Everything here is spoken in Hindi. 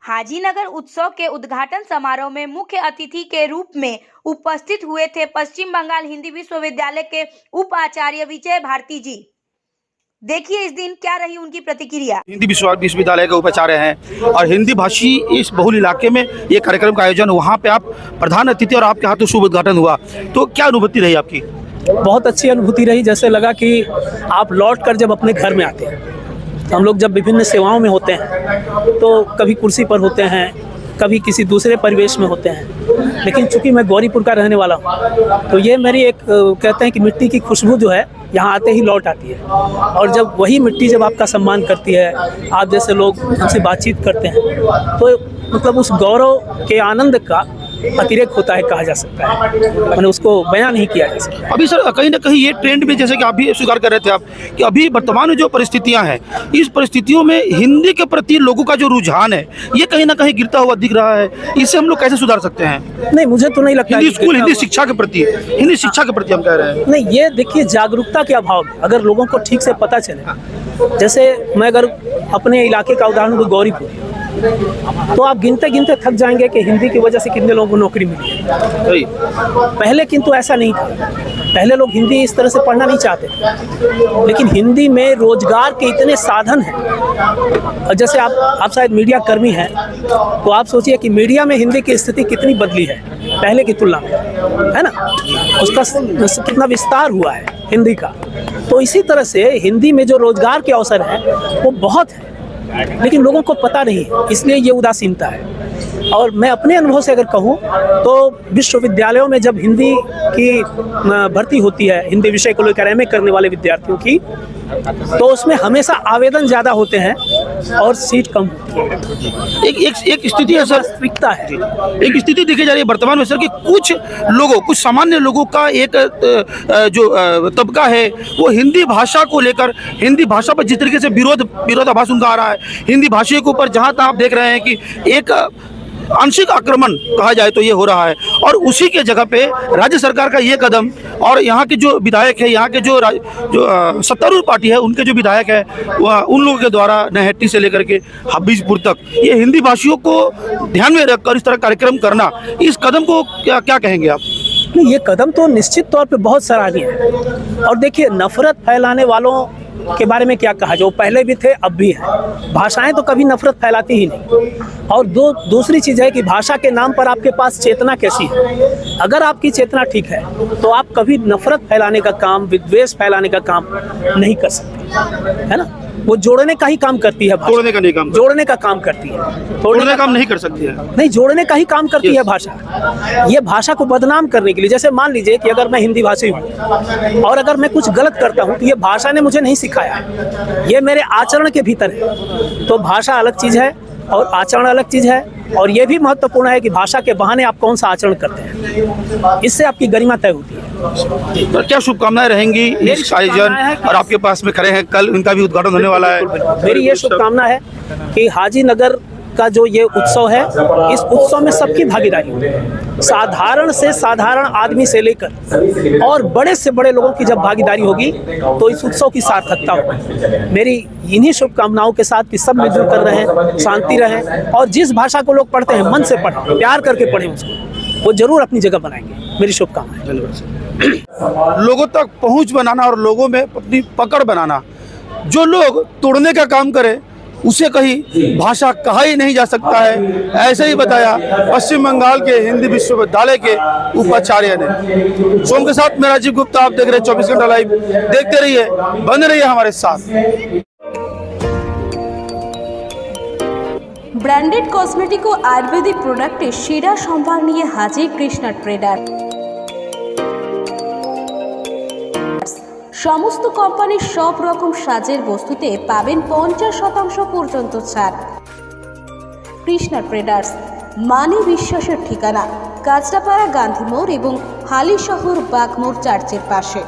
हाजीनगर उत्सव के उद्घाटन समारोह में मुख्य अतिथि के रूप में उपस्थित हुए थे पश्चिम बंगाल हिंदी विश्वविद्यालय के उपाचार्य विजय भारती जी। देखिए इस दिन क्या रही उनकी प्रतिक्रिया। हिंदी विश्वविद्यालय के उपाचार्य हैं और हिंदी भाषी इस बहुल इलाके में ये कार्यक्रम का आयोजन, वहाँ पे आप प्रधान अतिथि और आपके हाथों शुभ उद्घाटन हुआ, तो क्या अनुभूति रही आपकी? बहुत अच्छी अनुभूति रही। जैसे लगा कि आप लौट कर जब अपने घर में आते हैं, हम लोग जब विभिन्न सेवाओं में होते हैं तो कभी कुर्सी पर होते हैं, कभी किसी दूसरे परिवेश में होते हैं, लेकिन चूंकि मैं गौरीपुर का रहने वाला हूँ तो ये मेरी एक कहते हैं कि मिट्टी की खुशबू जो है यहाँ आते ही लौट आती है। और जब वही मिट्टी जब आपका सम्मान करती है, आप जैसे लोग हमसे बातचीत करते हैं, तो मतलब उस गौरव के आनंद का अतिरेक होता है, कहा जा सकता है, मैंने उसको बयान नहीं किया जा सकता। अभी सर कहीं ना कहीं ये ट्रेंड में, जैसे कि आप भी स्वीकार कर रहे थे आप, कि अभी वर्तमान में जो परिस्थितियां हैं, इस परिस्थितियों में हिंदी के प्रति लोगों का जो रुझान है ये कहीं ना कहीं गिरता हुआ दिख रहा है। इसे हम लोग कैसे सुधार सकते हैं? नहीं, मुझे तो नहीं लगता। हिंदी स्कूल, हिंदी शिक्षा के प्रति हम कह रहे हैं। नहीं, ये देखिए जागरूकता के अभाव में अगर लोगों को ठीक से पता चले, जैसे मैं अगर अपने इलाके का उदाहरण दूं, गौरीपुर, तो आप गिनते गिनते थक जाएंगे कि हिंदी की वजह से कितने लोगों को नौकरी मिली है। पहले किंतु ऐसा नहीं था। पहले लोग हिंदी इस तरह से पढ़ना नहीं चाहते, लेकिन हिंदी में रोजगार के इतने साधन हैं। और जैसे आप शायद मीडिया कर्मी हैं, तो आप सोचिए कि मीडिया में हिंदी की स्थिति कितनी बदली है पहले की तुलना में, है ना? उसका कितना विस्तार हुआ है हिंदी का। तो इसी तरह से हिंदी में जो रोजगार के अवसर हैं वो बहुत है, लेकिन लोगों को पता नहीं है, इसलिए ये उदासीनता है। और मैं अपने अनुभव से अगर कहूँ तो विश्वविद्यालयों में जब हिंदी की भर्ती होती है, हिंदी विषय को लेकर एमए करने वाले विद्यार्थियों की, तो उसमें हमेशा आवेदन ज़्यादा होते हैं और सीट कम होती है। एक स्थिति है सर, वास्तविकता है। एक स्थिति देखी जा रही है वर्तमान में सर कि कुछ सामान्य लोगों का एक जो तबका है वो हिंदी भाषा को लेकर, हिंदी भाषा पर जिस तरीके से विरोधाभास उनका आ रहा है, हिंदी भाषा के ऊपर जहाँ तहाँ आप देख रहे हैं कि एक आंशिक आक्रमण कहा जाए तो ये हो रहा है। और उसी के जगह पे राज्य सरकार का ये कदम और यहाँ के जो विधायक है, यहाँ के जो सत्तारूढ़ पार्टी है, उनके जो विधायक है, उन लोगों के द्वारा नहट्टी से लेकर के हबीबपुर तक ये हिंदी भाषियों को ध्यान में रखकर इस तरह कार्यक्रम करना, इस कदम को क्या कहेंगे आप? नहीं, ये कदम तो निश्चित तौर पे बहुत सराहनीय है। और देखिए, नफरत फैलाने वालों के बारे में क्या कहा, जो पहले भी थे अब भी है। भाषाएं तो कभी नफरत फैलाती ही नहीं। और दूसरी चीज़ है कि भाषा के नाम पर आपके पास चेतना कैसी है। अगर आपकी चेतना ठीक है तो आप कभी नफरत फैलाने का काम, विद्वेष फैलाने का काम नहीं कर सकते, है ना? वो जोड़ने का ही काम करती है। तोड़ने का नहीं काम, जोड़ने का काम करती है, तोड़ने का काम नहीं कर सकती है। नहीं, जोड़ने का ही काम करती है भाषा। ये भाषा को बदनाम करने के लिए, जैसे मान लीजिए कि अगर मैं हिंदी भाषी हूँ और अगर मैं कुछ गलत करता हूँ तो ये भाषा ने मुझे नहीं सिखाया, ये मेरे आचरण के भीतर है। तो भाषा अलग चीज़ है और आचरण अलग चीज़ है। और ये भी महत्वपूर्ण है कि भाषा के बहाने आप कौन सा आचरण करते हैं, इससे आपकी गरिमा तय होती है। तो क्या शुभकामनाएं रहेंगी इस आयोजन, और आपके पास में खड़े हैं, कल उनका भी उद्घाटन होने वाला है। मेरी ये शुभकामना है कि हाजीनगर का जो ये उत्सव है, इस उत्सव में सबकी भागीदारी हो। साधारण से साधारण आदमी से लेकर और बड़े से बड़े लोगों की जब भागीदारी होगी तो इस उत्सव की सार्थकता होगी। मेरी इन्हीं शुभकामनाओं के साथ कि सब मिलजुल कर रहें, शांति रहें, और जिस भाषा को लोग पढ़ते हैं मन से पढ़ें, प्यार करके पढ़ें उसको, वो जरूर अपनी जगह बनाएंगे। मेरी शुभकामनाएं। लोगों तक पहुंच बनाना और लोगों में अपनी पकड़ बनाना, जो लोग तोड़ने का काम करे उसे कहीं भाषा कहा ही नहीं जा सकता है, ऐसे ही बताया पश्चिम बंगाल के हिंदी विश्वविद्यालय के उपाचार्य ने। सोम के साथ मैं राजीव गुप्ता, आप देख रहे हैं 24 घंटा लाइव। देखते रहिए, बने रहिए हमारे साथ। ब्रांडेड कॉस्मेटिक और आयुर्वेदिक प्रोडक्टे सेरा सम्भार निये हाजिर कृष्णा ट्रेडार। समस्त कोम्पानिर सब रकम साजेर वस्तुते पाबेन 50% पर्यन्त छाड़। कृष्णा ट्रेडार्स माने विश्वासेर ठिकाना, काचरापाड़ा गांधी मोड़ एवं हाली शहर बागमोड़ चार्चेर पाशे।